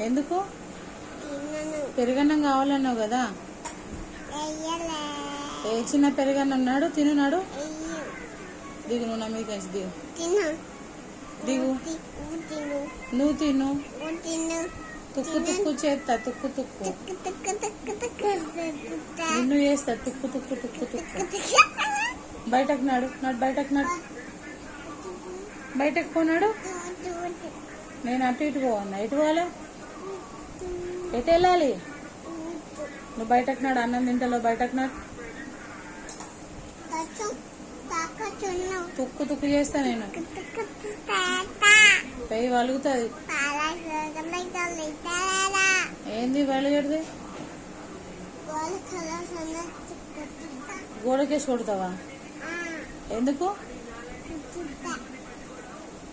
ఎందుకు? పెరుగన్నం కావాలన్నావు కదా. ఏ చిన్న పెరుగన్నం నాడు తినున్నాడు. దిగు, నువ్వు నా మీదకి వచ్చి దిగు. దిగు, నువ్వు తిను. తుక్కు తుక్కు చేస్తా, తుక్కు తుక్కు నిన్ను చేస్తా. తుక్కు తుక్కు తుక్కు తుక్కు. బయటకు నాడు, బయటకు నాడు, బయటకు పోనాడు. నేను అటు ఇటు పోవన్నా. ఎటు పోవాలా? ఎటు వెళ్ళాలి? నువ్వు బయటకు నాడు. అన్నం తింటలో బయటకు నాడు. తుక్కు తుక్కు చేస్తా నేను. పెయ్యి వలుగుతుంది. ఏంది వలుగడిది? గోడకేసి కొడతావా? ఎందుకు?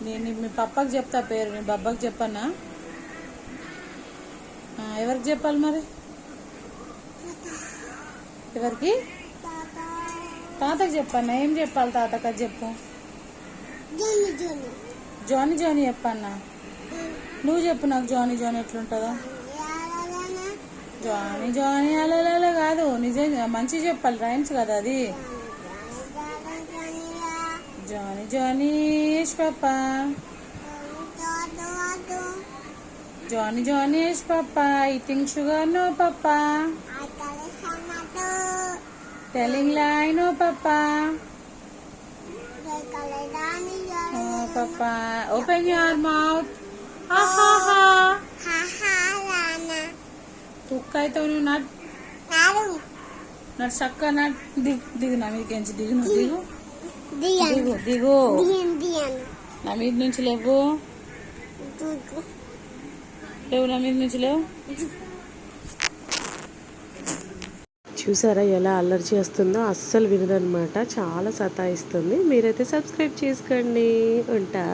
నేను మీ పప్పకి చెప్తా పేరు, మీ బాబాకి చెప్పన్నా? ఎవరికి చెప్పాలి మరి? ఎవరికి? తాతకి చెప్పన్నా. ఏం చెప్పాలి తాతకి? అది చెప్పు. జానీ జానీ చెప్పన్నా. నువ్వు చెప్పు నాకు. జానీ జానీ ఎట్లుంటుందో? జానీ జానీ అలా కాదు, నిజంగా మంచి చెప్పాలి. రైమ్స్ కదా అది. జానీ జానీ యష్ పాపా, Johnny Johnny yes papa, eating sugar no papa, telling lie no papa, no papa, open your mouth. తుక్క అయితే నువ్వు నడు చక్క నడు. దిగు నా మీదకి దిగు. నువ్వు దిగు దిగు దిగు. నా మీద నుంచి లేవు. నా మీద నుంచి లేవు. చూసారా ఎలా అల్లరి చేస్తుందో? అస్సలు వినదనమాట, చాలా సతాయిస్తుంది. మీరైతే సబ్స్క్రైబ్ చేసుకోండి. ఉంటా.